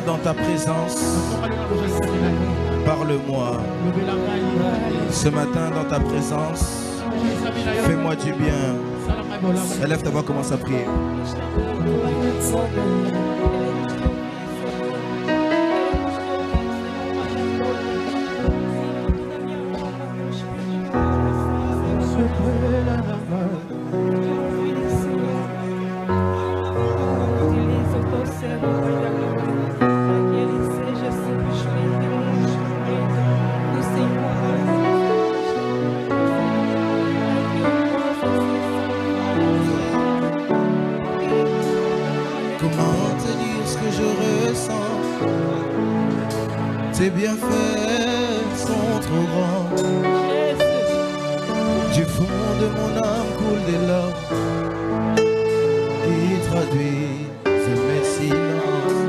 dans ta présence. Parle-moi. Ce matin dans ta présence, fais-moi du bien. Élève ta voix, commence à prier. Tes bienfaits sont trop grands. Du fond de mon âme coulent des larmes qui traduisent mes silences.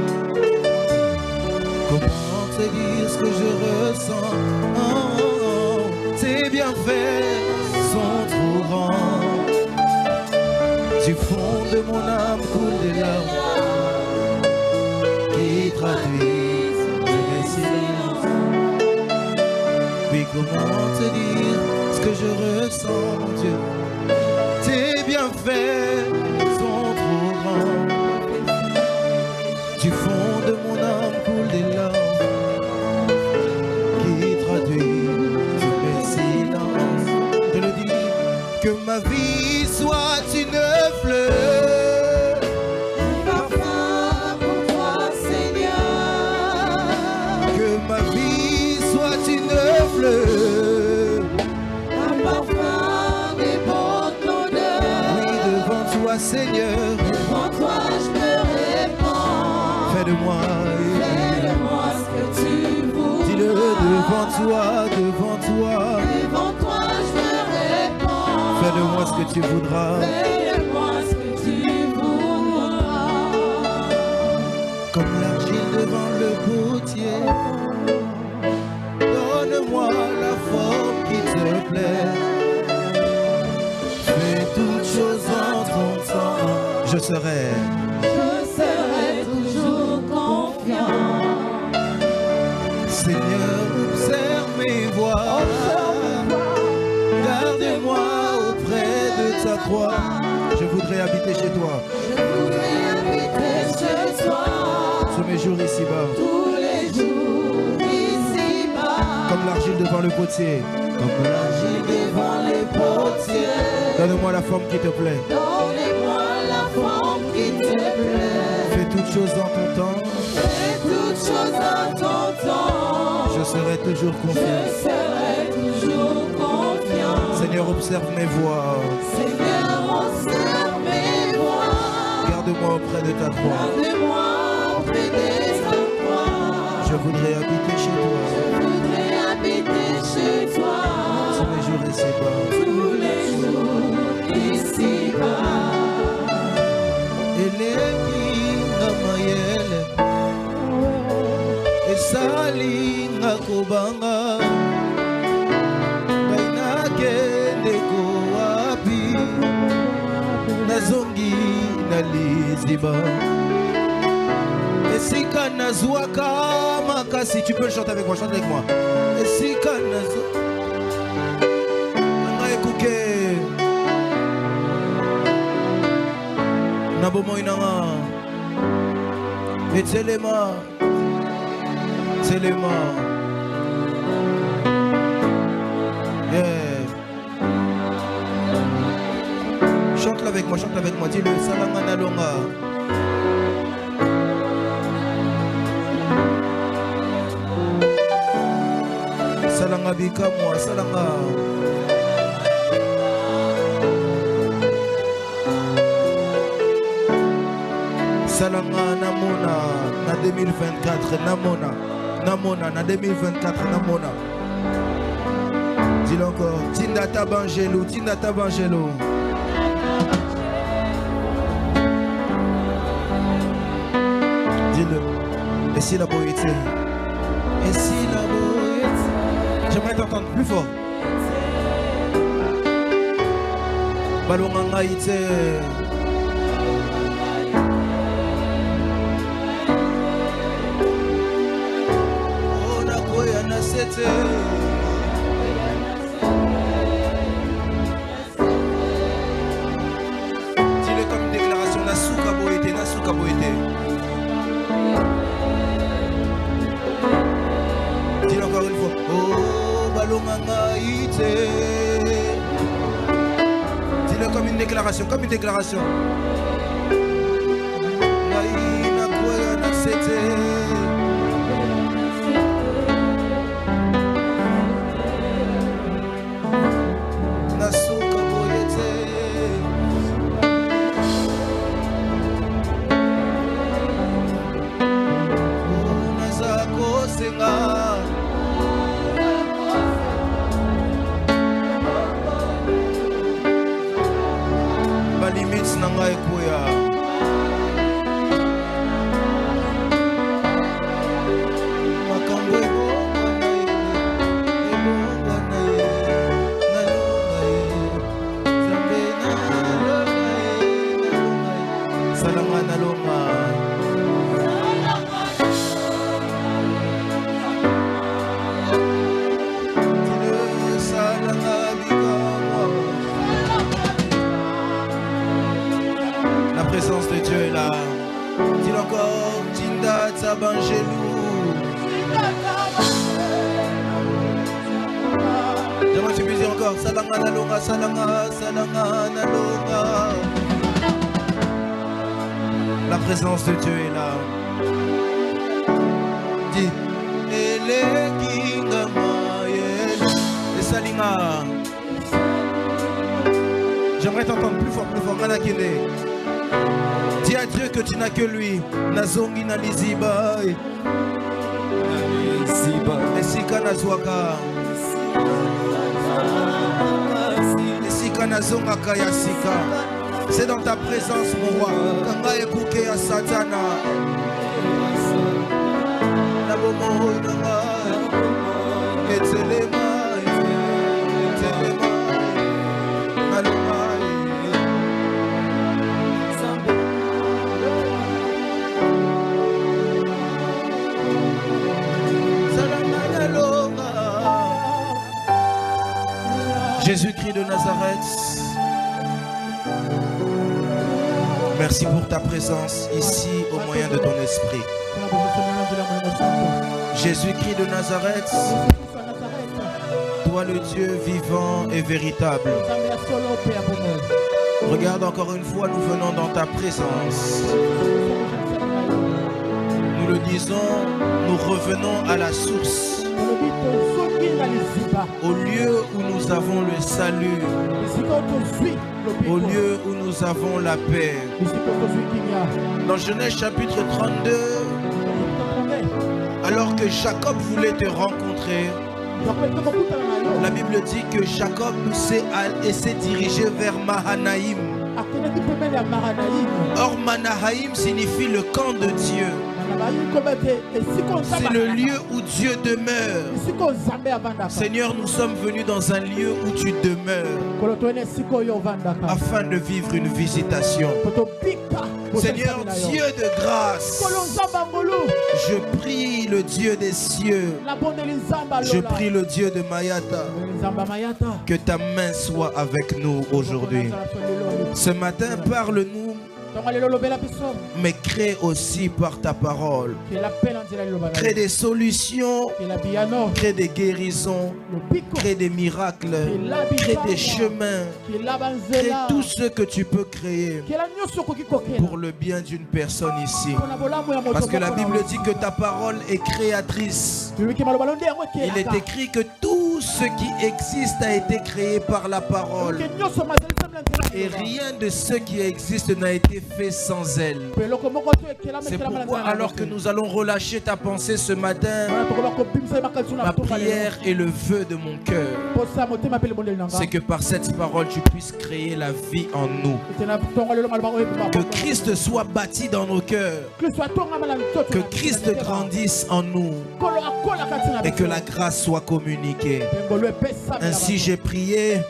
Comment te dire ce que je ressens? Oh, tes bienfaits sont trop grands. Du fond de mon âme coulent des larmes qui traduisent. Oui, comment te dire ce que je ressens, mon Dieu? Tes bienfaits sont trop grands. Du fond de mon âme coulent des larmes qui traduisent mes silences. Je le dis, que ma vie soit une fleur. Un parfum des bonnes odeurs. Oui, devant toi, Seigneur. Devant toi, je me répands. Fais de moi ce que tu voudras. Dis-le devant toi, devant toi. Devant toi, je me répands. Fais de moi ce que tu voudras. Fais de moi ce que tu voudras. Comme l'argile devant le potier. Donne-moi la forme qui te plaît. Fais toutes choses en ton temps. Je serai toujours confiant. Seigneur, observe mes voies. Garde-moi auprès de ta croix. Je voudrais habiter chez toi. Je voudrais habiter chez toi. Tous mes jours ici-bas. Tous les jours ici-bas. Comme l'argile devant le potier. Comme l'argile devant les potiers. Donne-moi la forme qui te plaît. Donnez-moi la forme qui te plaît. Fais toutes choses en ton temps. Fais toutes choses en ton temps. Je serai toujours confiant. Je serai toujours confiant. Seigneur, observe mes voies. Seigneur, observe mes voies. Garde-moi auprès de ta croix. Garde-moi auprès de ta croix. Je voudrais habiter chez toi. Je voudrais habiter chez toi. Tous les jours ici-bas. Tous les jours ici-bas. Eleki na mayele esali nga kobanga bainakende ko wapi nazongi na liziba esika nazwaka makasi. Tu peux le chanter avec moi, chante avec moi. Esika nazwaka ekuke na bomoi nanga etelema telema. Yeah. Chante-le avec moi, chante-le avec moi. Dis-le, salanga na longa. Salanga bika moi, salanga. Salanga namona na 2024 namona na 2024 namona. Dis-le encore. Tinda tabangelo, tinda tabangelo. Dis-le. Et si la boïté? Et si la boïté? J'aimerais t'entendre plus fort. Balonga ite. sete. Dis-le comme une déclaration. Nasuka boete, nasuka boete. Dis-le encore une fois. Oh, balomanga ite. Dis-le comme une déclaration, comme une déclaration. Naïna koya na sete. Nasuka boete. Oh, nazako senga. Limits na ngai kuya. Makambo ebongwa na ye, nalonga ye, Nzambe nalonga ye, salanga nalonga. Dile salanga bikamwa. La présence de Dieu est là. Dis encore, Tinda Tabangelou. J'aimerais que tu puisses dire encore, Salanga Nalonga, Salanga, Salanga Nalonga. La présence de Dieu est là. Dis, Ele Kinga Mayel. Et Salinga. J'aimerais t'entendre plus fort, Manakele. Dis à Dieu que tu n'as que lui. Nazongi na liziba. Esika nazwaka. Esika nazongaka yasika. C'est dans ta présence, mon roi. Kanga ekuke ya satana. Nabomo inanga. Etelema. Etelema. Naloma. Jésus-Christ de Nazareth, merci pour ta présence ici au moyen de ton esprit. Jésus-Christ de Nazareth, toi le Dieu vivant et véritable. Regarde encore une fois, nous venons dans ta présence. Nous le disons, nous revenons à la source. Au lieu où nous avons le salut, au lieu où nous avons la paix. Dans Genèse chapitre 32, alors que Jacob voulait te rencontrer, la Bible dit que Jacob s'est dirigé vers Mahanaïm. Or Mahanaïm signifie le camp de Dieu. C'est le lieu où Dieu demeure. Seigneur, nous sommes venus dans un lieu où tu demeures afin de vivre une visitation. Seigneur, Dieu de grâce, je prie le Dieu des cieux, je prie le Dieu de Mayata, que ta main soit avec nous aujourd'hui. Ce matin, parle-nous, mais crée aussi par ta parole. Crée des solutions, crée des guérisons, crée des miracles, crée des chemins, crée tout ce que tu peux créer pour le bien d'une personne ici. Parce que la Bible dit que ta parole est créatrice. Il est écrit que tout ce qui existe a été créé par la parole. Et rien de ce qui existe n'a été fait sans elle. C'est pourquoi alors que nous allons relâcher ta pensée ce matin, ma prière et le vœu de mon cœur, c'est que par cette parole tu puisses créer la vie en nous. Que Christ soit bâti dans nos cœurs. Que Christ grandisse en nous. Et que la grâce soit communiquée. Ainsi j'ai prié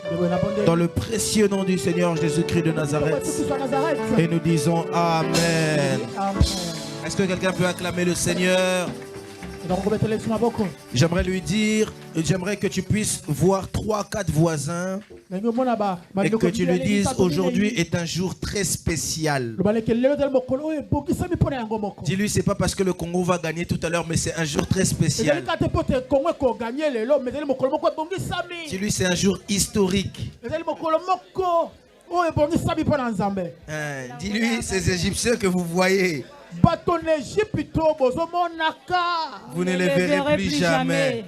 dans le précieux nom du Seigneur Jésus-Christ de Nazareth. Et nous disons Amen. Est-ce que quelqu'un peut acclamer le Seigneur? J'aimerais lui dire, j'aimerais que tu puisses voir 3-4 voisins et que tu lui dises aujourd'hui est un jour très spécial. Dis-lui, c'est pas parce que le Congo va gagner tout à l'heure, mais c'est un jour très spécial. Dis-lui, c'est un jour historique. Dis-lui, ces Égyptiens que vous voyez, vous ne les verrez plus jamais.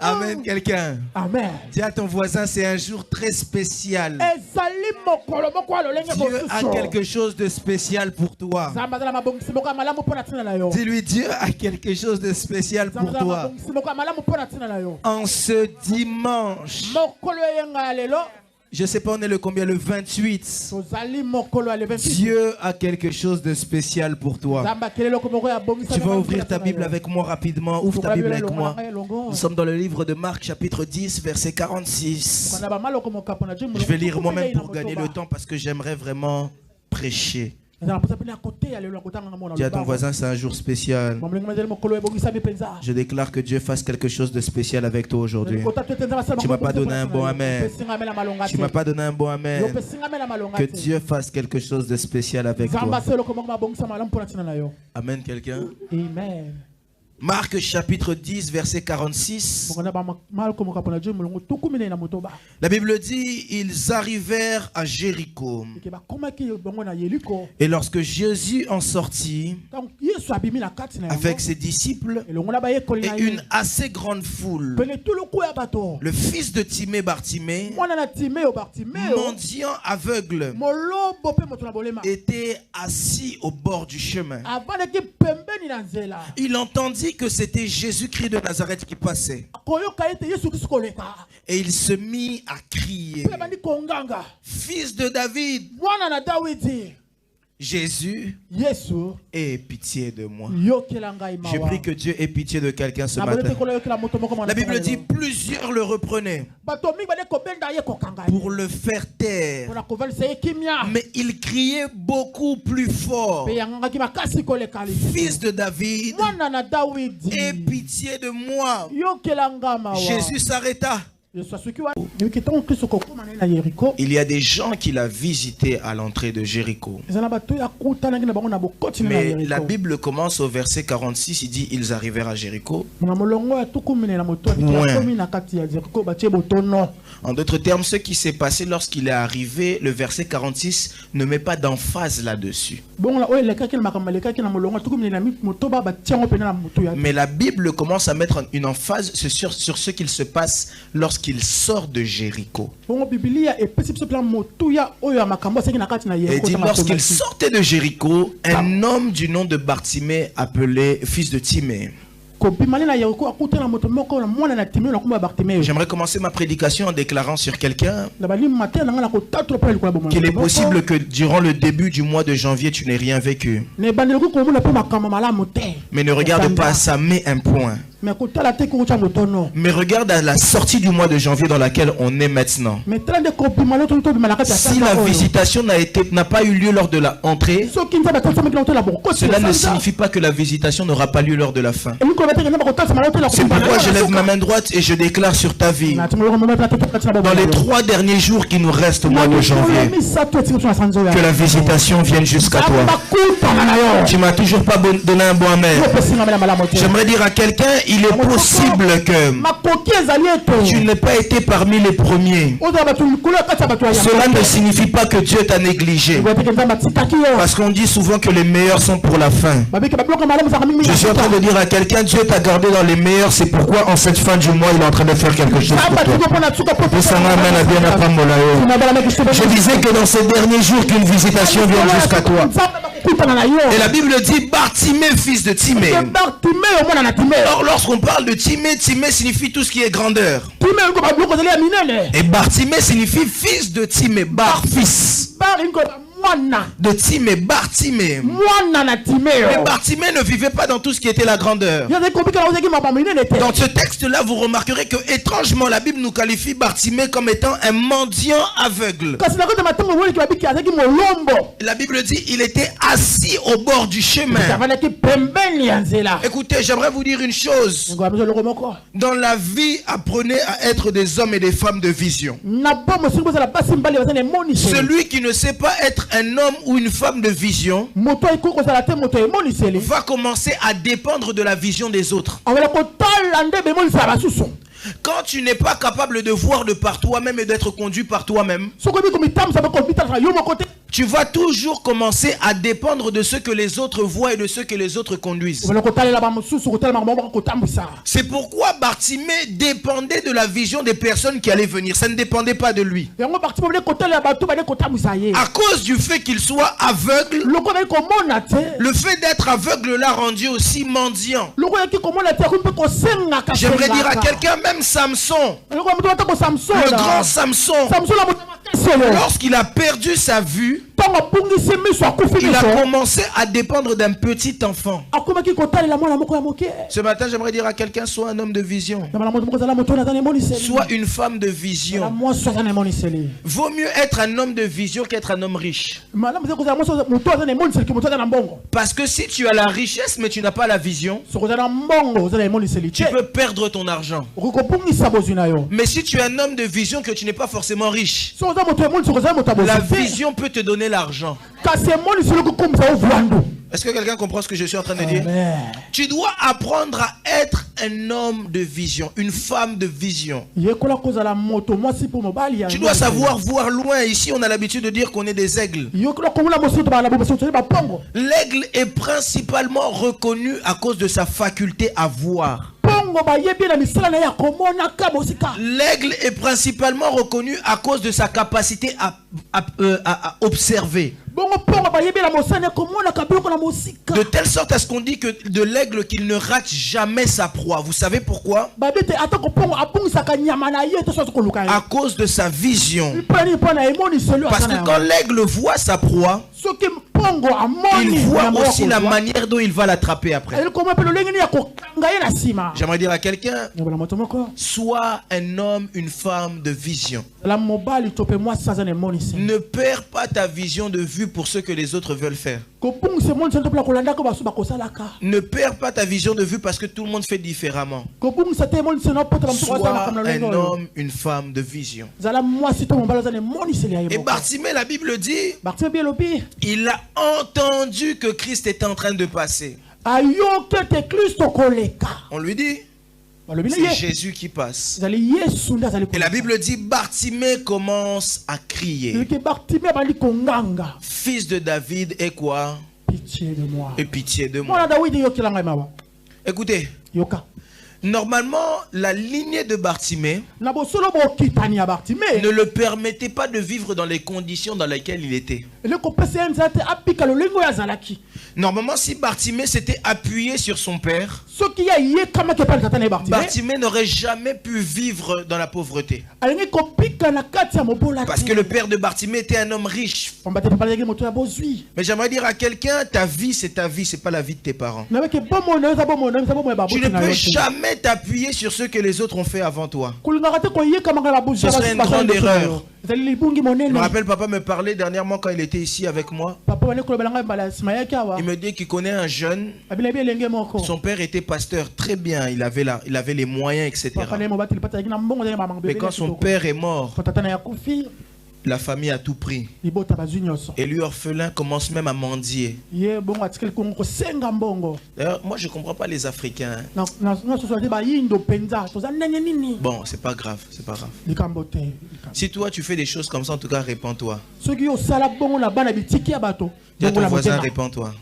Amen, quelqu'un. Amen. Dis à ton voisin, c'est un jour très spécial. Dieu a quelque chose de spécial pour toi. Dis-lui, Dieu a quelque chose de spécial pour toi. En ce dimanche, je ne sais pas on est le combien, le 28. Dieu a quelque chose de spécial pour toi. Tu vas ouvrir ta Bible avec moi rapidement. Ouvre ta Bible avec moi. Nous sommes dans le livre de Marc chapitre 10 verset 46. Je vais lire moi-même pour gagner le temps parce que j'aimerais vraiment prêcher. Dis à ton voisin, c'est un jour spécial. Je déclare que Dieu fasse quelque chose de spécial avec toi aujourd'hui. Tu ne m'as pas donné un bon amen. Tu ne m'as pas donné un bon amen. Que Dieu fasse quelque chose de spécial avec toi. Amen, quelqu'un. Amen. Marc chapitre 10 verset 46. La Bible dit, ils arrivèrent à Jéricho. Et lorsque Jésus en sortit avec ses disciples et une assez grande foule, le fils de Timée, Bartimée, mendiant aveugle, était assis au bord du chemin. Il entendit que c'était Jésus-Christ de Nazareth qui passait. Et il se mit à crier, Fils de David, Jésus, aie pitié de moi. Je prie que Dieu ait pitié de quelqu'un ce matin. La Bible dit plusieurs le reprenaient pour le faire taire. Mais il criait beaucoup plus fort, Fils de David, aie pitié de moi. Jésus s'arrêta. Il y a des gens qui l'ont visité à l'entrée de Jéricho. Mais la Bible commence au verset 46, il dit ils arrivèrent à Jéricho. En d'autres termes, ce qui s'est passé lorsqu'il est arrivé, le verset 46 ne met pas d'emphase là-dessus. Mais la Bible commence à mettre une emphase sur ce qu'il se passe lorsqu'il sort de Jéricho. Et dit lorsqu'il sortait de Jéricho, un homme du nom de Bartimée, appelé fils de Timée. J'aimerais commencer ma prédication en déclarant sur quelqu'un qu'il est possible que durant le début du mois de janvier tu n'aies rien vécu. Mais ne regarde pas ça, mets un point. Mais regarde à la sortie du mois de janvier dans laquelle on est maintenant. Si la visitation n'a pas eu lieu lors de la entrée, cela ne signifie pas que la visitation n'aura pas lieu lors de la fin. C'est pourquoi je lève ma main droite et je déclare sur ta vie, dans les 3 derniers jours qui nous restent au mois de janvier, que la visitation vienne jusqu'à toi. Tu m'as toujours pas donné un bon amen. J'aimerais dire à quelqu'un, il est possible que tu n'aies pas été parmi les premiers. Cela ne signifie pas que Dieu t'a négligé. Parce qu'on dit souvent que les meilleurs sont pour la fin. Je suis en train de dire à quelqu'un, Dieu t'a gardé dans les meilleurs, c'est pourquoi en cette fin du mois, il est en train de faire quelque chose pour toi. Je disais que dans ces derniers jours, qu'une visitation vienne jusqu'à toi. Et la Bible dit Bartimée, fils de Timée. Or, lorsqu'on parle de Timée, Timée signifie tout ce qui est grandeur. Et Bartimée signifie fils de Timée, Bar, fils. de Timée, Bartimée. Mais Bartimée ne vivait pas dans tout ce qui était la grandeur. Dans ce texte-là, vous remarquerez que étrangement, la Bible nous qualifie Bartimée comme étant un mendiant aveugle. La Bible dit il était assis au bord du chemin. Écoutez, j'aimerais vous dire une chose. Dans la vie, apprenez à être des hommes et des femmes de vision. Celui qui ne sait pas être un homme ou une femme de vision va commencer à dépendre de la vision des autres. Quand tu n'es pas capable de voir de par toi-même et d'être conduit par toi-même, tu vas toujours commencer à dépendre de ce que les autres voient et de ce que les autres conduisent. C'est pourquoi Bartimée dépendait de la vision des personnes qui allaient venir. Ça ne dépendait pas de lui. À cause du fait qu'il soit aveugle, le fait d'être aveugle l'a rendu aussi mendiant. J'aimerais dire à quelqu'un, même Samson, le grand Samson, lorsqu'il a perdu sa vue, il a commencé à dépendre d'un petit enfant. Ce matin, j'aimerais dire à quelqu'un, sois un homme de vision. Sois une femme de vision. Vaut mieux être un homme de vision qu'être un homme riche. Parce que si tu as la richesse mais tu n'as pas la vision, tu peux perdre ton argent. Mais si tu es un homme de vision que tu n'es pas forcément riche, la vision peut te donner l'argent. Est-ce que quelqu'un comprend ce que je suis en train de dire? Tu dois apprendre à être un homme de vision, une femme de vision. Tu dois savoir voir loin. Ici, on a l'habitude de dire qu'on est des aigles. L'aigle est principalement reconnu à cause de sa faculté à voir. L'aigle est principalement reconnu à cause de sa capacité à observer. De telle sorte à ce qu'on dit que de l'aigle qu'il ne rate jamais sa proie. Vous savez pourquoi? À cause de sa vision. Parce que quand l'aigle voit sa proie, il voit aussi la manière dont il va l'attraper après. J'aimerais dire à quelqu'un, sois un homme, une femme de vision. Ne perds pas ta vision de vue pour ce que les autres veulent faire. Ne perds pas ta vision de vue parce que tout le monde fait différemment. Sois un homme, une femme de vision. Et Bartimée, la Bible dit, il a entendu que Christ était en train de passer. On lui dit, c'est Jésus qui passe. Et la Bible dit, Bartimée commence à crier. Fils de David, et quoi? Pitié de moi. Et pitié de moi. Écoutez. Normalement, la lignée de Bartimée ne le permettait pas de vivre dans les conditions dans lesquelles il était. Normalement, si Bartimée s'était appuyé sur son père, Bartimée n'aurait jamais pu vivre dans la pauvreté. Parce que le père de Bartimée était un homme riche. Mais j'aimerais dire à quelqu'un, ta vie, c'est pas la vie de tes parents. Tu ne peux jamais t'appuyer sur ce que les autres ont fait avant toi. Ce serait une grande erreur. Je me rappelle, papa me parlait dernièrement quand il était ici avec moi. Il me dit qu'il connaît un jeune. Son père était pasteur, très bien, il avait les moyens, etc. Mais quand son père est mort, la famille a tout pris. Et lui, orphelin, commence même à mendier. D'ailleurs, moi, je ne comprends pas les Africains. Bon, c'est pas grave, c'est pas grave. Si toi, tu fais des choses comme ça, en tout cas, répands-toi. Dis à ton voisin, répands-toi.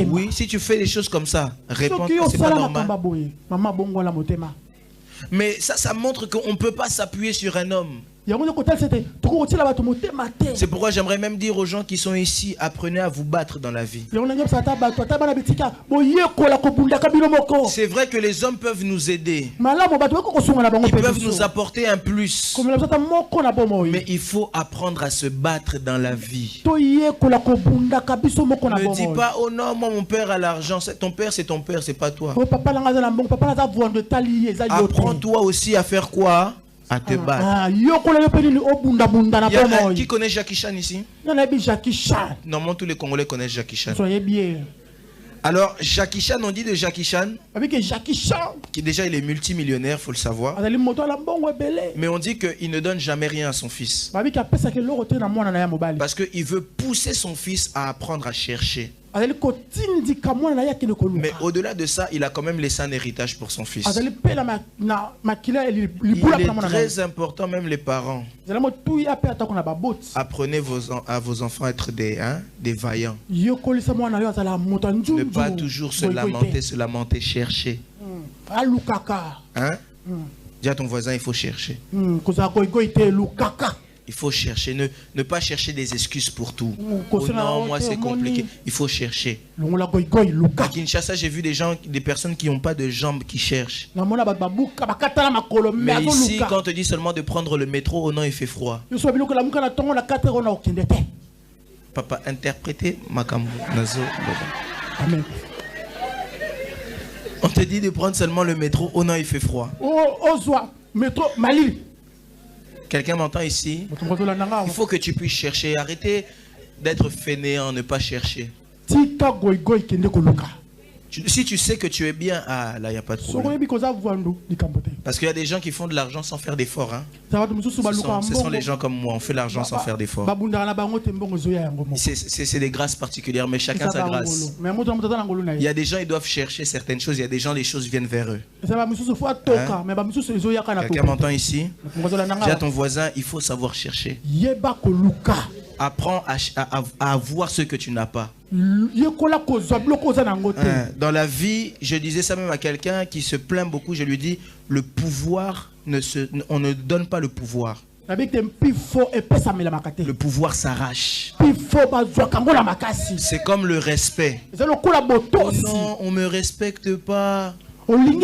Oui, si tu fais des choses comme ça, répands-toi, c'est pas normal. Mais ça montre qu'on ne peut pas s'appuyer sur un homme. C'est pourquoi j'aimerais même dire aux gens qui sont ici, apprenez à vous battre dans la vie. C'est vrai que les hommes peuvent nous aider. Ils peuvent nous apporter un plus. Mais il faut apprendre à se battre dans la vie. Ne dis pas, oh non, moi mon père a l'argent. Ton père, c'est ton père, c'est pas toi. Apprends-toi aussi à faire quoi? À te battre. Qui connaît Jackie Chan ici? Normalement, tous les Congolais connaissent Jackie Chan. Alors, Jackie Chan, on dit de Jackie Chan, qui déjà il est multimillionnaire, il faut le savoir. Mais on dit qu'il ne donne jamais rien à son fils. Parce qu'il veut pousser son fils à apprendre à chercher. Mais au-delà de ça, il a quand même laissé un héritage pour son fils. Il est très important, même les parents. Apprenez à vos enfants à être des vaillants. Ne pas toujours se lamenter, chercher. Hein? Dis à ton voisin, il faut chercher. Il faut chercher, ne pas chercher des excuses pour tout. Oh non, moi c'est compliqué. Il faut chercher. À Kinshasa, j'ai vu des personnes qui n'ont pas de jambes qui cherchent. Mais ici, quand on te dit seulement de prendre le métro, oh non, il fait froid. Papa, interprétez Makambu Nazo. Amen. On te dit de prendre seulement le métro, oh non, il fait froid. Métro Mali. Quelqu'un m'entend ici? Il faut que tu puisses chercher. Arrêtez d'être fainéant, ne pas chercher. Si tu sais que tu es bien, là, il n'y a pas de problème. Parce qu'il y a des gens qui font de l'argent sans faire d'efforts. Hein. Ce sont les gens comme moi, on fait l'argent sans faire d'efforts. C'est des grâces particulières, mais chacun sa grâce. Il y a des gens, ils doivent chercher certaines choses. Il y a des gens, les choses viennent vers eux. Hein? Quelqu'un m'entend ici? Dis à ton voisin, il faut savoir chercher. Apprends à avoir ce que tu n'as pas. Dans la vie, je disais ça même à quelqu'un qui se plaint beaucoup, je lui dis, le pouvoir, on ne donne pas le pouvoir. Le pouvoir s'arrache. C'est comme le respect. Oh non, on ne me respecte pas. Vous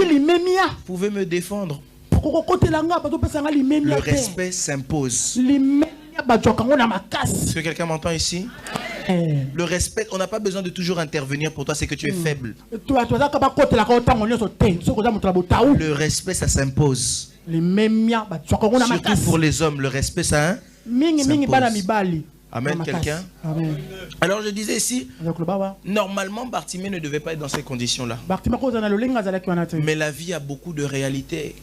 pouvez me défendre. Le respect s'impose. Est-ce que quelqu'un m'entend ici? Le respect, on n'a pas besoin de toujours intervenir pour toi, c'est que tu es faible. Le respect, ça s'impose. Surtout pour les hommes, le respect, ça s'impose. Amen, quelqu'un? Alors je disais ici, normalement Bartimée ne devait pas être dans ces conditions-là. Mais la vie a beaucoup de réalités.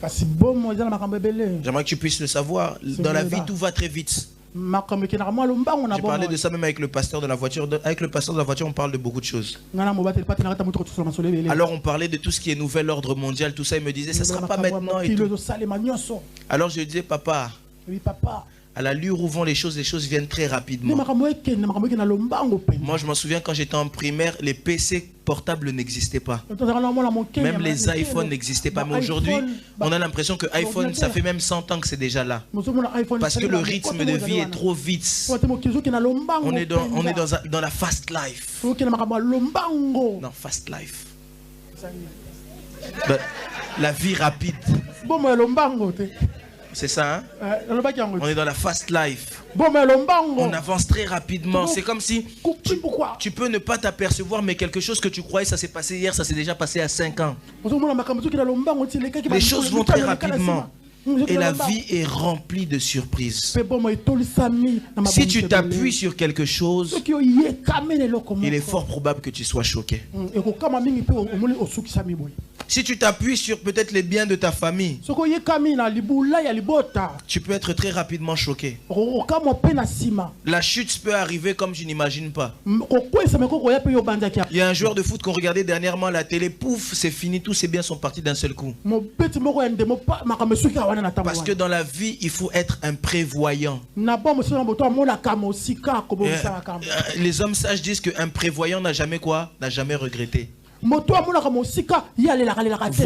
J'aimerais que tu puisses le savoir. Dans la vie, tout va très vite. J'ai parlé de ça même avec le pasteur de la voiture. Avec le pasteur de la voiture, on parle de beaucoup de choses. Alors on parlait de tout ce qui est nouvel ordre mondial, tout ça. Il me disait, ça ne sera pas maintenant et tout. Alors je disais, papa, à l'allure où vont les choses viennent très rapidement. Moi, je m'en souviens quand j'étais en primaire, les PC portables n'existaient pas. Même les iPhones n'existaient pas. Mais aujourd'hui, on a l'impression que iPhone, ça fait même 100 ans que c'est déjà là. Parce que le rythme de vie est trop vite. On est dans la fast life. Non, fast life. La vie rapide. C'est ça, hein? On est dans la fast life. On avance très rapidement. C'est comme si tu peux ne pas t'apercevoir, mais quelque chose que tu croyais ça s'est passé hier, ça s'est déjà passé à 5 ans. Les choses vont très rapidement. Et la vie est remplie de surprises. Si tu t'appuies sur quelque chose, il est fort probable que tu sois choqué. Si tu t'appuies sur peut-être les biens de ta famille, tu peux être très rapidement choqué. La chute peut arriver comme je n'imagine pas. Il y a un joueur de foot qu'on regardait dernièrement à la télé, pouf, c'est fini, tous ses biens sont partis d'un seul coup. Parce que dans la vie, il faut être un prévoyant. Les hommes sages disent qu'un prévoyant n'a jamais quoi? N'a jamais regretté. Vaut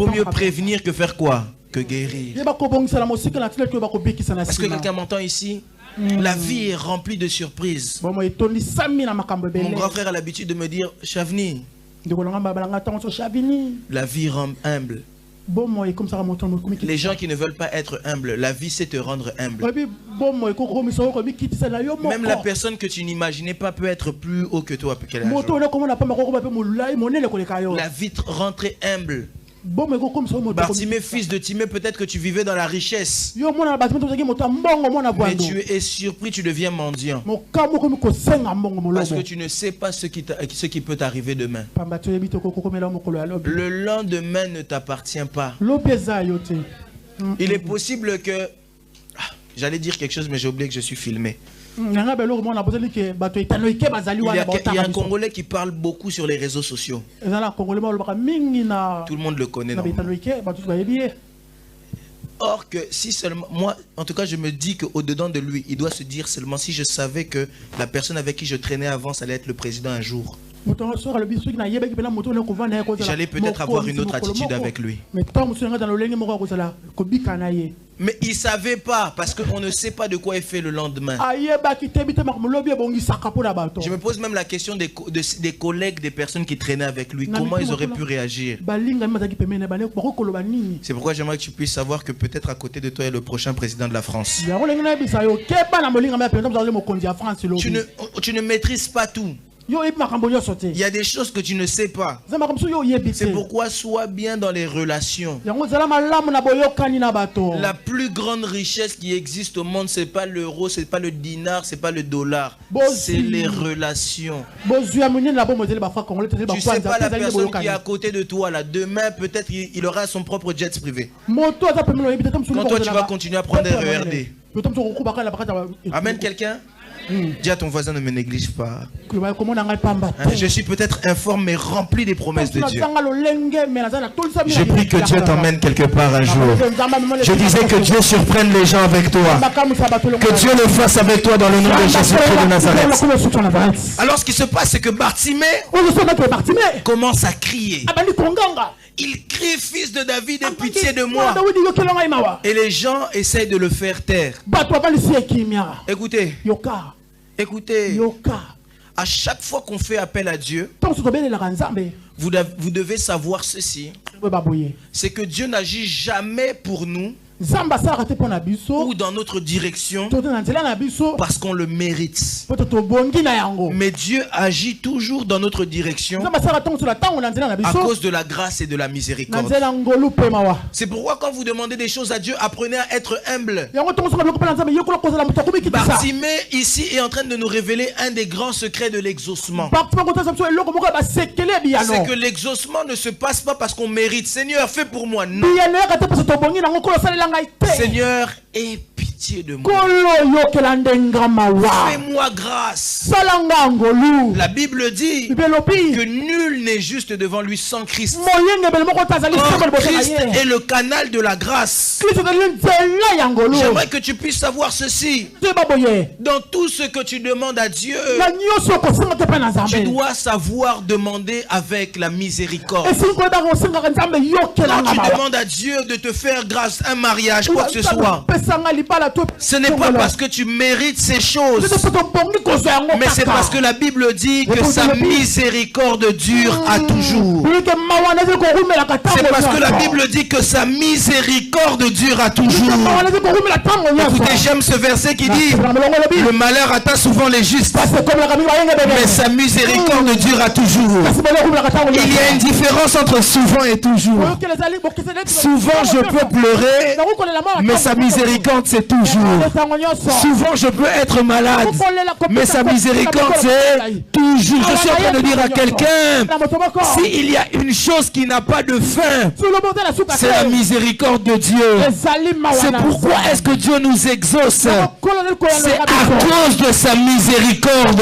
mieux prévenir que faire quoi? que guérir. Est-ce que quelqu'un m'entend ici? La vie est remplie de surprises. Mon grand frère a l'habitude de me dire, Chavni, la vie rend humble. Les gens qui ne veulent pas être humbles, la vie sait te rendre humble. Même la personne que tu n'imaginais pas peut être plus haut que toi. La vie te rend très humble. Bartimée, fils de Timée, peut-être que tu vivais dans la richesse. Mais tu es surpris, tu deviens mendiant. Parce que tu ne sais pas ce qui peut t'arriver demain. Le lendemain ne t'appartient pas. Il est possible que... J'allais dire quelque chose, mais j'ai oublié que je suis filmé. Il y a un Congolais qui parle beaucoup sur les réseaux sociaux. Tout le monde le connaît. Or que si seulement, moi en tout cas je me dis qu'au-dedans de lui, il doit se dire seulement si je savais que la personne avec qui je traînais avant, ça allait être le président un jour. J'allais peut-être avoir une autre attitude avec lui. Mais il ne savait pas, parce qu'on ne sait pas de quoi il fait le lendemain. Je me pose même la question des collègues, des personnes qui traînaient avec lui. Comment ils auraient pu réagir? C'est pourquoi j'aimerais que tu puisses savoir que peut-être à côté de toi est le prochain président de la France. Tu ne maîtrises pas tout. Il y a des choses que tu ne sais pas. C'est pourquoi sois bien dans les relations. La plus grande richesse qui existe au monde, ce n'est pas l'euro, ce n'est pas le dinar, ce n'est pas le dollar. C'est les relations. Tu ne sais pas la personne qui est à côté de toi là. Demain, peut-être il aura son propre jet privé. Quand toi, tu vas continuer à prendre des RERD. Amen, quelqu'un? Dis à ton voisin, ne me néglige pas. Je suis peut-être informe mais rempli des promesses de Dieu. Je prie que Dieu t'emmène quelque part un jour. Je disais que Dieu surprenne les gens avec toi. Que Dieu le fasse avec toi dans le nom de Jésus-Christ de Nazareth. Alors ce qui se passe, c'est que Bartimée commence à crier. Il crie, fils de David, aie pitié de moi. Et les gens essayent de le faire taire. Écoutez. Écoutez, à chaque fois qu'on fait appel à Dieu, vous devez savoir ceci, c'est que Dieu n'agit jamais pour nous ou dans notre direction parce qu'on le mérite. Mais Dieu agit toujours dans notre direction à cause de la grâce et de la miséricorde. C'est pourquoi quand vous demandez des choses à Dieu, apprenez à être humble. Bartimée ici est en train de nous révéler un des grands secrets de l'exaucement. C'est que l'exaucement ne se passe pas parce qu'on mérite. Seigneur, fais pour moi. Non. Seigneur, aie pitié de moi. Fais-moi grâce. La Bible dit que nul n'est juste devant lui sans Christ. Or, Christ est le canal de la grâce. J'aimerais que tu puisses savoir ceci. Dans tout ce que tu demandes à Dieu, tu dois savoir demander avec la miséricorde. Quand tu demandes à Dieu de te faire grâce, un mariage, quoi que ce soit, ce n'est pas parce que tu mérites ces choses, mais c'est parce que la Bible dit que sa miséricorde dure à toujours. C'est parce que la Bible dit que sa miséricorde dure à toujours. Écoutez, j'aime ce verset qui dit: le malheur atteint souvent les justes, mais sa miséricorde dure à toujours. Il y a une différence entre souvent et toujours. Souvent je peux pleurer, mais sa miséricorde c'est toujours. Souvent je peux être malade, mais sa miséricorde c'est toujours. Je suis en train de dire à quelqu'un, s'il y a une chose qui n'a pas de fin, c'est la miséricorde de Dieu. C'est pourquoi est-ce que Dieu nous exauce? C'est à cause de sa miséricorde.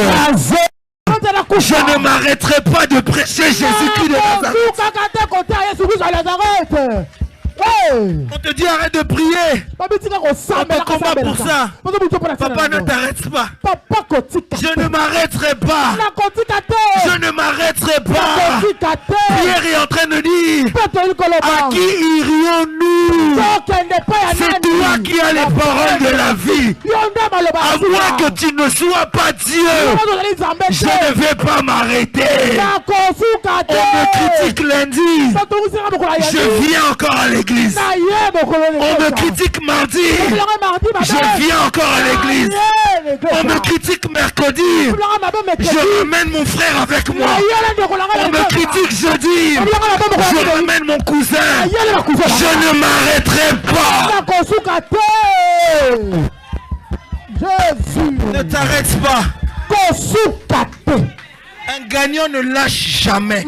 Je ne m'arrêterai pas de prêcher Jésus-Christ de Nazareth. On te dit arrête de prier. On te combat pour ça. Papa, ne t'arrête pas. Je ne m'arrêterai pas. Je ne m'arrêterai pas. Pierre est en train de dire, à qui irions-nous? C'est toi qui as les paroles de la vie. À moins que tu ne sois pas Dieu, je ne vais pas m'arrêter. On me critique lundi, je viens encore à l'église. On me critique mardi, je viens encore à l'église. On me critique mercredi, je ramène mon frère avec moi. On me critique jeudi, je ramène mon cousin. Je ne m'arrêterai pas. Jésus. Ne t'arrête pas. Un gagnant ne lâche jamais.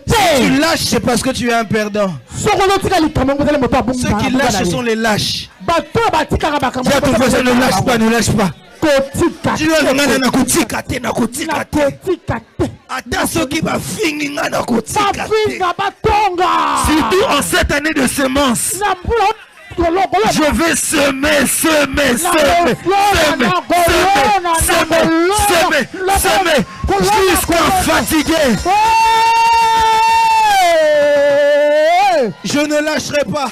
Si tu lâches, c'est parce que tu es un perdant. Ceux qui lâchent, ce sont les lâches. Dis à ton voisin, ne lâche pas, ne lâche pas. Tu dois demander na kotika te, na kotika te. Attends ceux qui va finir na kotika te. Surtout en cette année de semences. Je vais semer jusqu'à fatiguer. Je ne lâcherai pas.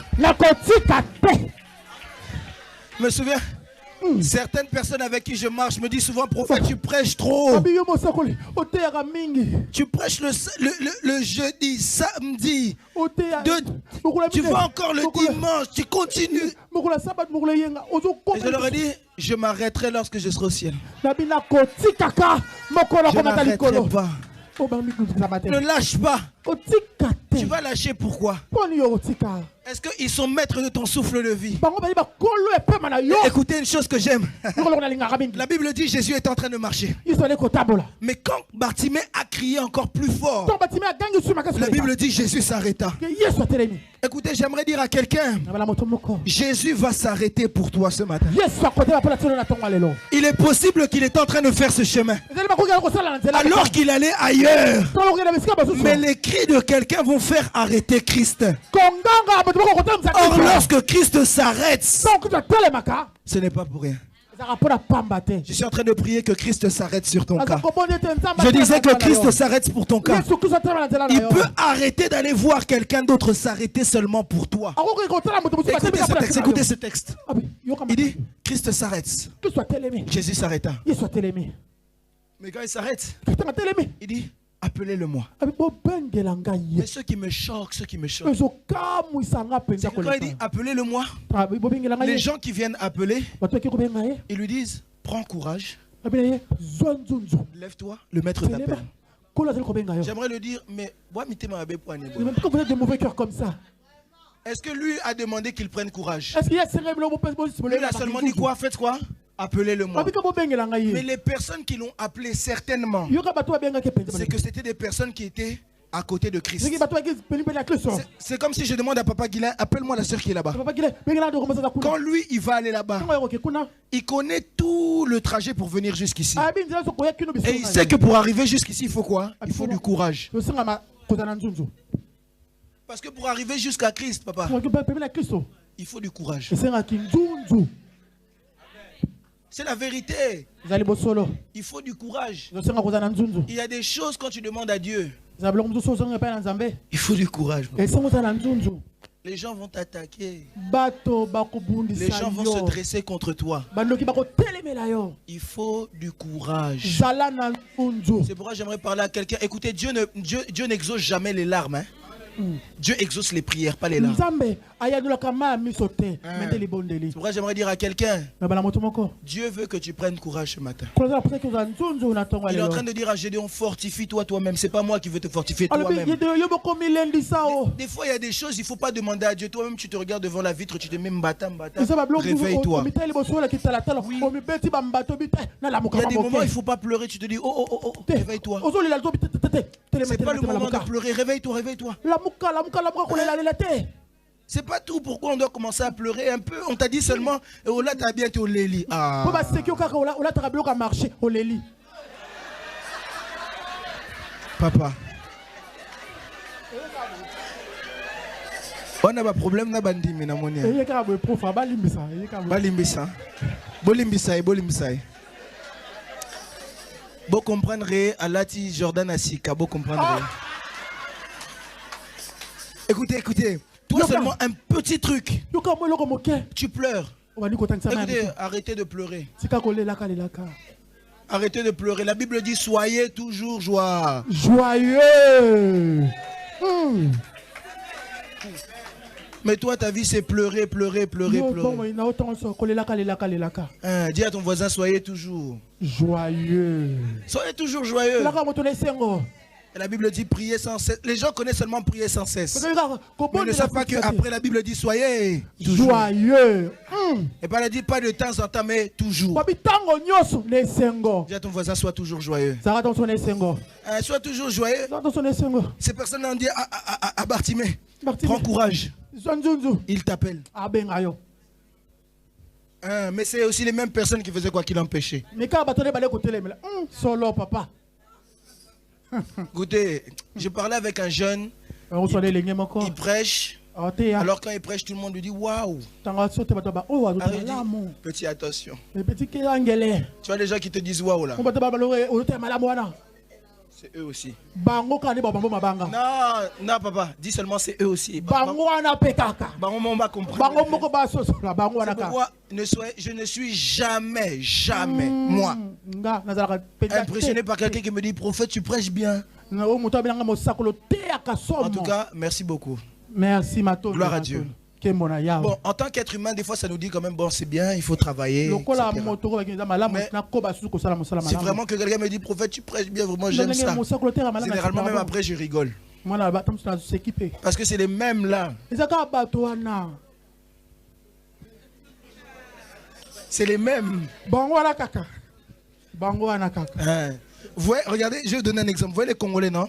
Je me souviens, certaines personnes avec qui je marche me disent souvent, prophète, tu prêches trop. Tu prêches le jeudi, samedi. Tu vas encore le dimanche, tu continues. Et je leur ai dit, je m'arrêterai lorsque je serai au ciel. Je n'arrêterai pas. Ne lâche pas. Tu vas lâcher pourquoi? Est-ce qu'ils sont maîtres de ton souffle de vie? Écoutez une chose que j'aime. La Bible dit Jésus est en train de marcher. Mais quand Bartimée a crié encore plus fort, la Bible dit Jésus s'arrêta. Écoutez, j'aimerais dire à quelqu'un, Jésus va s'arrêter pour toi ce matin. Il est possible qu'il est en train de faire ce chemin alors qu'il allait ailleurs. Mais les cris de quelqu'un vont faire arrêter Christ. Or, lorsque Christ s'arrête, ce n'est pas pour rien. Je suis en train de prier que Christ s'arrête sur ton cas. Je disais que Christ s'arrête pour ton cas. Il peut arrêter d'aller voir quelqu'un d'autre s'arrêter seulement pour toi. Écoutez ce texte. Il dit, Christ s'arrête. Jésus s'arrêta. Mais quand il s'arrête, il dit, appelez-le-moi. Mais ceux qui me choquent, c'est quand il dit appelez-le-moi, les gens qui viennent appeler, ils lui disent prends courage, lève-toi, le maître t'appelle. J'aimerais le dire, mais pourquoi vous êtes de mauvais cœur comme ça? Est-ce que lui a demandé qu'il prenne courage? Lui il a seulement dit quoi? Faites quoi? Appelez-le-moi. Mais les personnes qui l'ont appelé certainement, c'est que c'était des personnes qui étaient à côté de Christ. C'est comme si je demande à Papa Guilain, appelle-moi la soeur qui est là-bas. Quand lui, il va aller là-bas, il connaît tout le trajet pour venir jusqu'ici. Et il sait que pour arriver jusqu'ici, il faut quoi? Il faut du courage. Parce que pour arriver jusqu'à Christ, papa, il faut du courage. C'est la vérité. Il faut du courage. Il y a des choses quand tu demandes à Dieu. Il faut du courage. Les gens vont t'attaquer. Les gens vont se dresser contre toi. Il faut du courage. C'est pourquoi j'aimerais parler à quelqu'un. Écoutez, Dieu n'exauce jamais les larmes. Hein? Dieu exauce les prières, pas les larmes. C'est pourquoi j'aimerais dire à quelqu'un, Dieu veut que tu prennes courage ce matin. Il est en train de dire à Gédéon, fortifie-toi toi-même. C'est pas moi qui veux te fortifier toi-même. Des fois, il y a des choses, il ne faut pas demander à Dieu. Toi-même, tu te regardes devant la vitre, tu te mets mbata. Réveille-toi. Il y a des moments, il ne faut pas pleurer. Tu te dis, oh, réveille-toi. C'est pas le moment de pleurer. Réveille-toi, réveille-toi. C'est pas tout pourquoi on doit commencer à pleurer un peu. On t'a dit seulement, oh là t'as bientôt Léli. Ah. Papa. On a un problème na bandi mina monia. Balimbisa. Bolimbisa. Vous comprendrez, Alati Jordan Asika, vous comprendrez. Écoutez, écoutez. Toi seulement un petit truc. Tu pleures. Écoutez, arrêtez de pleurer. Arrêtez de pleurer. La Bible dit soyez toujours joyeux. Joyeux. Mais toi, ta vie, c'est pleurer, pleurer, pleurer, pleurer. Dis à ton voisin, soyez toujours joyeux. Soyez toujours joyeux. La Bible dit prier sans cesse. Les gens connaissent seulement prier sans cesse. Mais ils ne savent pas qu'après la Bible dit soyez toujours joyeux. Et pas elle dit pas de temps en temps, mais toujours. Dis à ton voisin, sois toujours joyeux. Sois toujours joyeux. Ces personnes ont dit à Bartimée, prends courage. Il t'appelle. Mais c'est aussi les mêmes personnes qui faisaient quoi qui l'empêchaient. Solo papa. Écoutez, je parlais avec un jeune. Il prêche. Alors quand il prêche, tout le monde lui dit waouh. Petit attention. Tu vois les gens qui te disent waouh là. C'est eux aussi. Non, non papa, dis seulement c'est eux aussi. On va comprendre. Je ne suis jamais, moi, impressionné par quelqu'un qui me dit prophète, tu prêches bien. En tout cas, merci beaucoup. Merci Mato. Gloire à Dieu. Bon, en tant qu'être humain, des fois ça nous dit quand même, bon c'est bien, il faut travailler. C'est vraiment que quelqu'un me dit, prophète, tu prêches bien, vraiment j'aime ça. Généralement même après je rigole. Parce que c'est les mêmes là. C'est les mêmes. Vous voyez, regardez, je vais vous donner un exemple. Vous voyez les Congolais, non?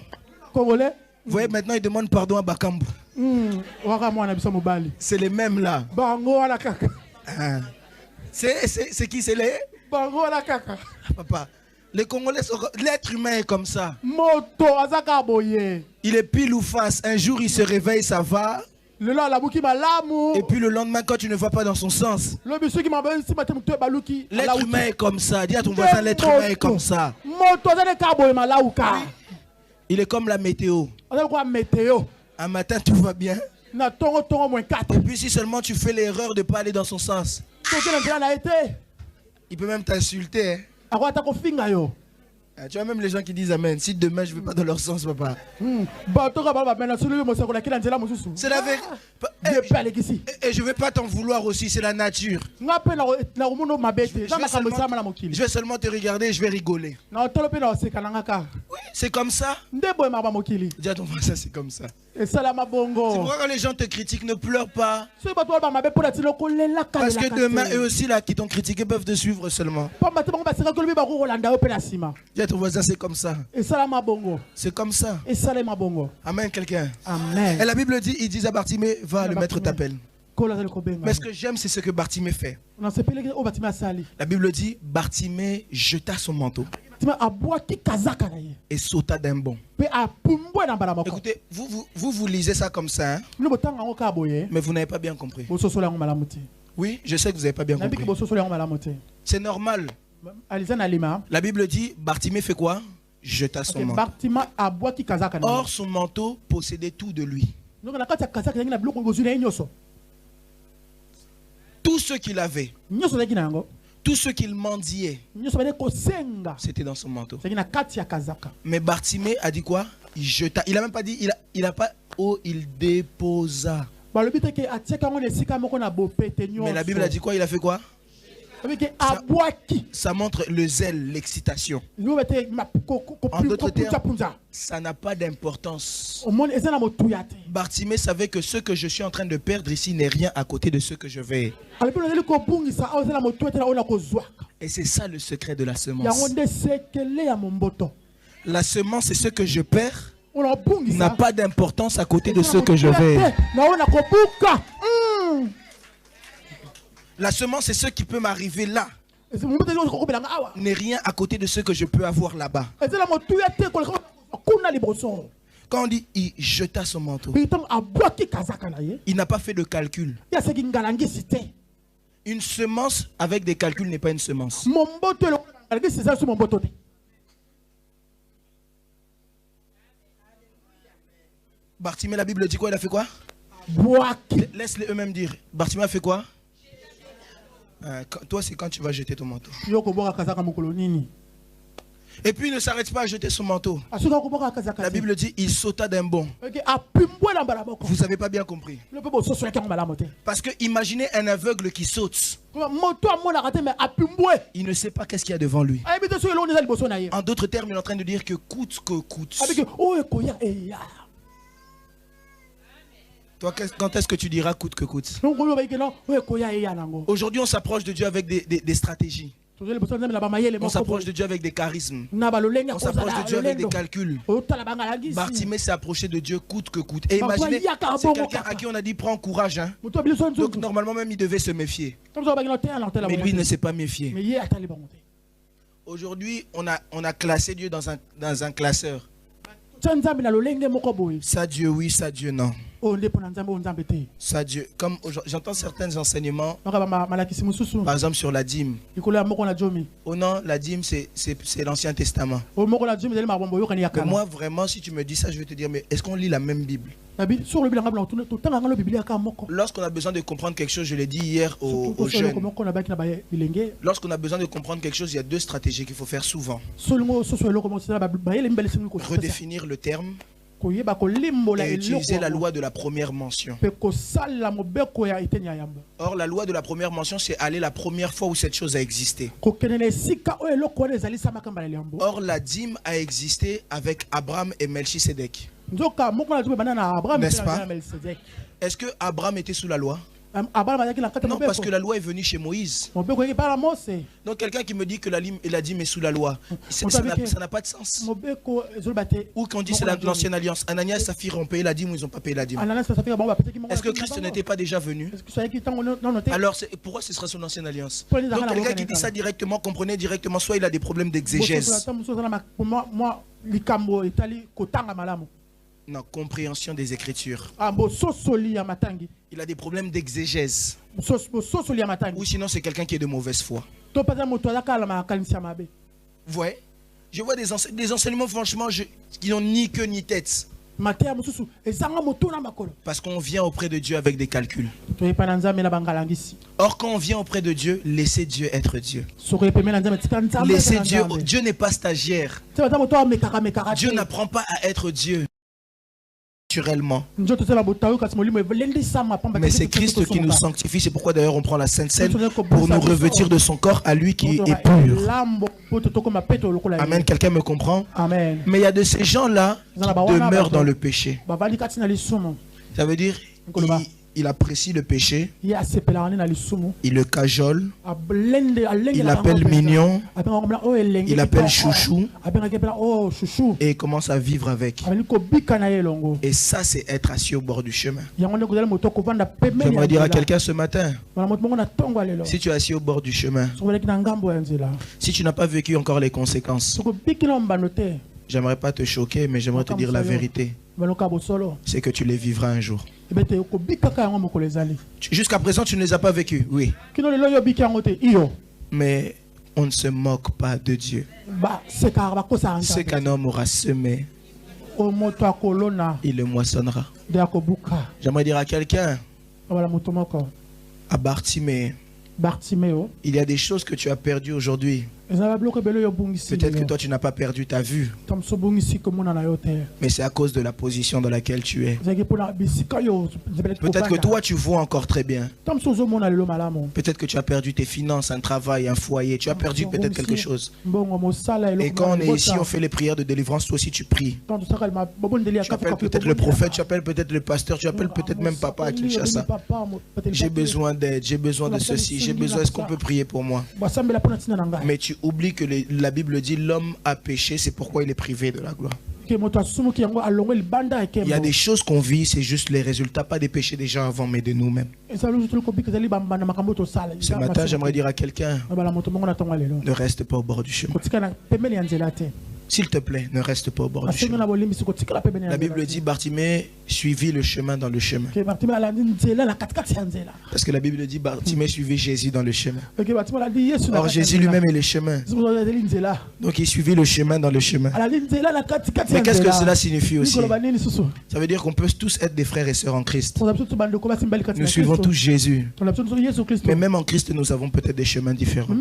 Congolais? Vous voyez, maintenant ils demandent pardon à Bakambu. C'est les mêmes là. C'est qui? C'est les papa. Les Congolais sont... L'être humain est comme ça. Il est pile ou face. Un jour il se réveille, ça va. Et puis le lendemain, quand tu ne vas pas dans son sens. L'être humain est comme ça. Dis à ton voisin, l'être humain est comme ça. Il est comme la météo. Un matin, tout va bien. Et puis si seulement tu fais l'erreur de ne pas aller dans son sens, il peut même t'insulter. Tu vois même les gens qui disent amen. Si demain je ne vais pas dans leur sens, papa. C'est la vérité. Et je ne vais pas t'en vouloir aussi, c'est la nature. Je vais seulement te regarder et je vais rigoler. Oui, c'est comme ça. Dis à ton voisin, c'est comme ça. C'est pourquoi quand les gens te critiquent, ne pleure pas. Parce que demain, eux aussi là, qui t'ont critiqué peuvent te suivre seulement. Dis à ton voisin, c'est comme ça. C'est comme ça. Amen, quelqu'un. Amen. Et la Bible dit, il dit à Bartimée, va, le maître t'appelle. Mais ce que j'aime, c'est ce que Bartimée fait. La Bible dit, Bartimée jeta son manteau et sauta d'un bond. Écoutez, vous lisez ça comme ça, hein? Mais vous n'avez pas bien compris. Oui, je sais que vous n'avez pas bien compris. C'est normal. La Bible dit, Bartimée fait quoi? Jeta son manteau. Or, son manteau possédait tout de lui. Tout ce qu'il avait, tout ce qu'il mendiait, c'était dans son manteau. Mais Bartimée a dit quoi? Il jeta. Il n'a même pas dit, il n'a pas, oh, il déposa. Mais la Bible a dit quoi? Il a fait quoi? Ça montre le zèle, l'excitation. En d'autres termes, ça n'a pas d'importance. Bartimée savait que ce que je suis en train de perdre ici n'est rien à côté de ce que je vais. Et c'est ça le secret de la semence. La semence, c'est ce que je perds, n'a pas d'importance à côté de ce que je vais. La semence, c'est ce qui peut m'arriver là, n'est rien à côté de ce que je peux avoir là-bas. Quand on dit il jeta son manteau, il n'a pas fait de calcul. Une semence avec des calculs n'est pas une semence. Bartimée, la Bible dit quoi? Il a fait quoi? Laisse-les eux-mêmes dire. Bartimée a fait quoi? Toi, c'est quand tu vas jeter ton manteau. Et puis il ne s'arrête pas à jeter son manteau. La Bible dit il sauta d'un bond. Vous n'avez pas bien compris. Parce que imaginez un aveugle qui saute. Il ne sait pas qu'est-ce qu'il y a devant lui. En d'autres termes, il est en train de dire que coûte que coûte. Toi, quand est-ce que tu diras coûte que coûte? Aujourd'hui, on s'approche de Dieu avec des stratégies. On s'approche de Dieu avec des charismes. On s'approche de Dieu avec des calculs. Bartimée s'est approché de Dieu coûte que coûte. Et imaginez, c'est quelqu'un à qui on a dit prends courage. Hein. Donc normalement même il devait se méfier. Mais lui ne s'est pas méfié. Aujourd'hui, on a classé Dieu dans un classeur. Ça Dieu oui, ça Dieu non. Ça Dieu, comme j'entends certains enseignements, par exemple sur la dîme. Oh non, la dîme c'est l'Ancien Testament. Mais moi vraiment, si tu me dis ça, je vais te dire, mais est-ce qu'on lit la même Bible? Lorsqu'on a besoin de comprendre quelque chose, je l'ai dit hier aux jeunes. Lorsqu'on a besoin de comprendre quelque chose, il y a deux stratégies qu'il faut faire souvent. Redéfinir le terme et utiliser la loi de la première mention. Or, la loi de la première mention, c'est aller la première fois où cette chose a existé. Or, la dîme a existé avec Abraham et Melchisédek. N'est-ce pas? Est-ce que Abraham était sous la loi? Non, parce que la loi est venue chez Moïse. Donc quelqu'un qui me dit que la dîme est sous la loi, ça n'a pas de sens. Ou qu'on dit c'est l'ancienne alliance. Ananias et Saphir ont payé la dîme ou ils n'ont pas payé la dîme. Est-ce que Christ n'était pas déjà venu? Alors pourquoi ce sera son ancienne alliance? Donc quelqu'un qui dit ça directement, comprenez directement, soit il a des problèmes d'exégèse. Non, compréhension des Écritures. Il a des problèmes d'exégèse. Ou sinon c'est quelqu'un qui est de mauvaise foi. Vous voyez? Je vois des enseignements franchement qui n'ont ni queue ni tête. Parce qu'on vient auprès de Dieu avec des calculs. Or quand on vient auprès de Dieu, laissez Dieu être Dieu. Laissez Dieu. Dieu n'est pas stagiaire. Dieu n'apprend pas à être Dieu naturellement. Mais c'est Christ qui nous sanctifie. C'est pourquoi d'ailleurs on prend la Sainte Seine pour nous revêtir de son corps à lui qui est pur. Amen. Quelqu'un me comprend? Amen. Mais il y a de ces gens-là qui demeurent dans le péché. Ça veut dire il apprécie le péché, il le cajole, il appelle mignon, il appelle chouchou et il commence à vivre avec. Et ça c'est être assis au bord du chemin. J'aimerais dire à quelqu'un ce matin, si tu es assis au bord du chemin, si tu n'as pas vécu encore les conséquences, j'aimerais pas te choquer, mais j'aimerais te dire la vérité. C'est que tu les vivras un jour. Jusqu'à présent, tu ne les as pas vécus, oui. Mais on ne se moque pas de Dieu. Ce qu'un homme aura semé, il le moissonnera. J'aimerais dire à quelqu'un, à Bartimée, il y a des choses que tu as perdues aujourd'hui. Peut-être que toi tu n'as pas perdu ta vue, mais c'est à cause de la position dans laquelle tu es. Peut-être que toi tu vois encore très bien. Peut-être que tu as perdu tes finances, un travail, un foyer. Tu as perdu peut-être quelque chose. Et quand on est ici, on fait les prières de délivrance. Toi aussi tu pries. Tu appelles peut-être le prophète, tu appelles peut-être le pasteur, tu appelles peut-être même papa à Kinshasa. J'ai besoin d'aide, j'ai besoin de ceci, j'ai besoin, est-ce qu'on peut prier pour moi? Mais tu oublies que la Bible dit l'homme a péché, c'est pourquoi il est privé de la gloire. Il y a des choses qu'on vit, c'est juste les résultats, pas des péchés des gens avant, mais de nous-mêmes. Ce matin, j'aimerais dire à quelqu'un, ne reste pas au bord du chemin. S'il te plaît, ne reste pas au bord du chemin. La Bible dit Bartimée suivit le chemin dans le chemin. Parce que la Bible dit Bartimée suivait Jésus dans le chemin. Or Jésus lui-même est le chemin. Donc il suivit le chemin dans le chemin. Mais qu'est-ce que cela signifie aussi? Ça veut dire qu'on peut tous être des frères et sœurs en Christ. Nous suivons tous Jésus. Mais même en Christ, nous avons peut-être des chemins différents.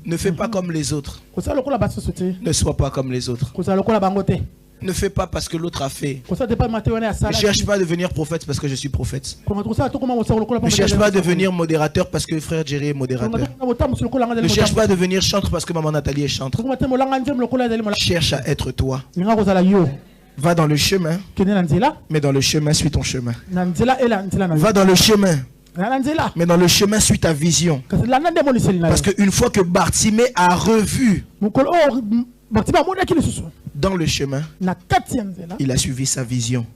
Ne fais pas comme les autres. Ne sois pas comme les autres. Ne fais pas parce que l'autre a fait. Ne cherche pas à devenir prophète parce que je suis prophète. Ne cherche pas à devenir modérateur parce que frère Jerry est modérateur. Ne cherche pas à devenir chanteur parce que maman Nathalie est chanteur. Cherche à être toi. Va dans le chemin, mais dans le chemin, suis ton chemin. Va dans le chemin, mais dans le chemin, suis ta vision. Parce qu'une fois que Bartimée a revu dans le chemin, il a suivi sa vision.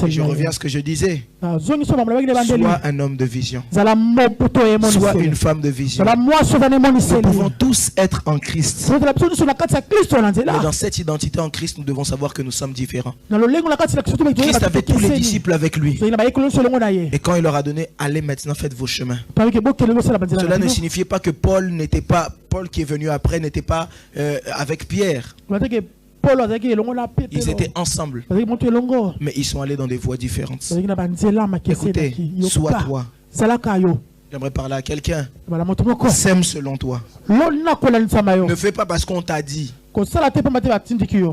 Et je reviens à ce que je disais. Sois un homme de vision. Sois une femme de vision. Nous pouvons tous être en Christ. Mais dans cette identité en Christ, nous devons savoir que nous sommes différents. Christ avait tous les disciples avec lui. Et quand il leur a donné, allez maintenant, faites vos chemins. Cela ne signifiait pas que Paul qui est venu après n'était pas avec Pierre. Ils étaient ensemble, mais ils sont allés dans des voies différentes. Écoutez, sois toi. J'aimerais parler à quelqu'un. Sème selon toi. Ne fais pas parce qu'on t'a dit,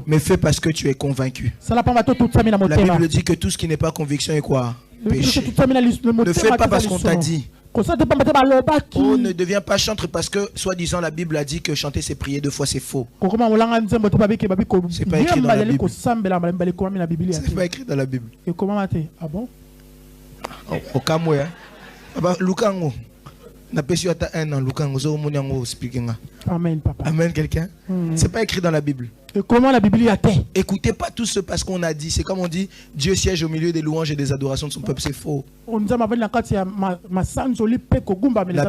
mais fais parce que tu es convaincu. La Bible dit que tout ce qui n'est pas conviction est quoi? Péché. Ne fais pas parce qu'on t'a dit. Oh, ne deviens pas chanteur parce que, soi-disant, la Bible a dit que chanter c'est prier 2 fois, c'est faux. C'est pas écrit dans la Bible. C'est pas écrit dans la Bible. Ah bon? Au Kamwe, Lukango. Amen, papa. Amen, quelqu'un. C'est pas écrit dans la Bible. Et comment la Bible a été? Écoutez pas tout ce parce qu'on a dit. C'est comme on dit, Dieu siège au milieu des louanges et des adorations de son peuple. C'est faux. La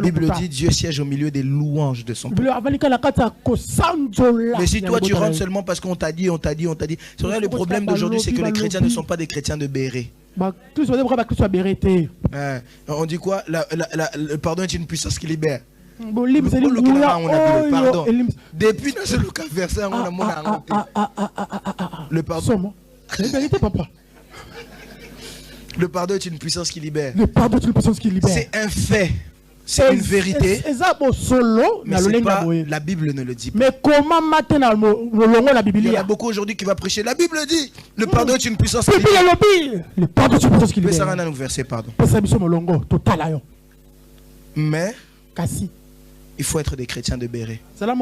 Bible dit Dieu siège au milieu des louanges de son peuple. Mais si toi tu rentres seulement parce qu'on t'a dit, c'est vrai, le problème d'aujourd'hui c'est que les chrétiens ne sont pas des chrétiens de béret. On dit quoi? Le pardon est une puissance qui libère. Pardon. Depuis le cas versé, on a le pardon. Le pardon est une puissance qui libère. C'est un fait. C'est une vérité. Mais pas, la Bible ne le dit pas. Mais comment maintenant la Bible? Il y a beaucoup aujourd'hui qui va prêcher. La Bible dit le pardon est une puissance qui libère. Le pardon est une puissance qui libère. Ça va nous verser pardon. Mais il faut être des chrétiens de béret. La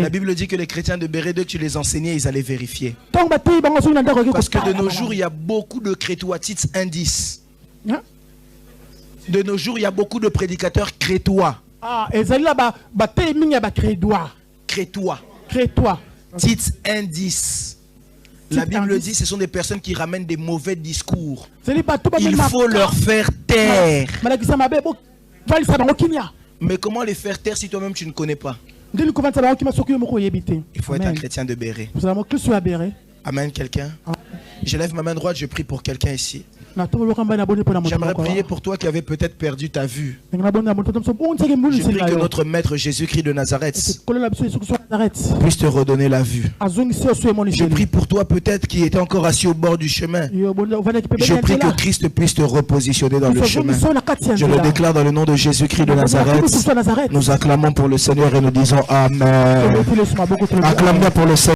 Bible dit que les chrétiens de béret, dès que tu les enseignais, ils allaient vérifier. Parce que de nos jours, il y a beaucoup de crétois, titres indices. De nos jours, il y a beaucoup de prédicateurs crétois. Crétois. Titres indices. La Bible dit que ce sont des personnes qui ramènent des mauvais discours. Il faut leur faire taire. Mais comment les faire taire si toi-même tu ne connais pas? Il faut être un chrétien de béret. Amen, quelqu'un. Je lève ma main droite, je prie pour quelqu'un ici. J'aimerais prier pour toi qui avais peut-être perdu ta vue. Je prie que notre maître Jésus-Christ de Nazareth puisse te redonner la vue. Je prie pour toi peut-être qui était encore assis au bord du chemin. Je prie que Christ puisse te repositionner dans le chemin. Je le déclare dans le nom de Jésus-Christ de Nazareth. Nous acclamons pour le Seigneur et nous disons Amen. Acclamons pour le Seigneur.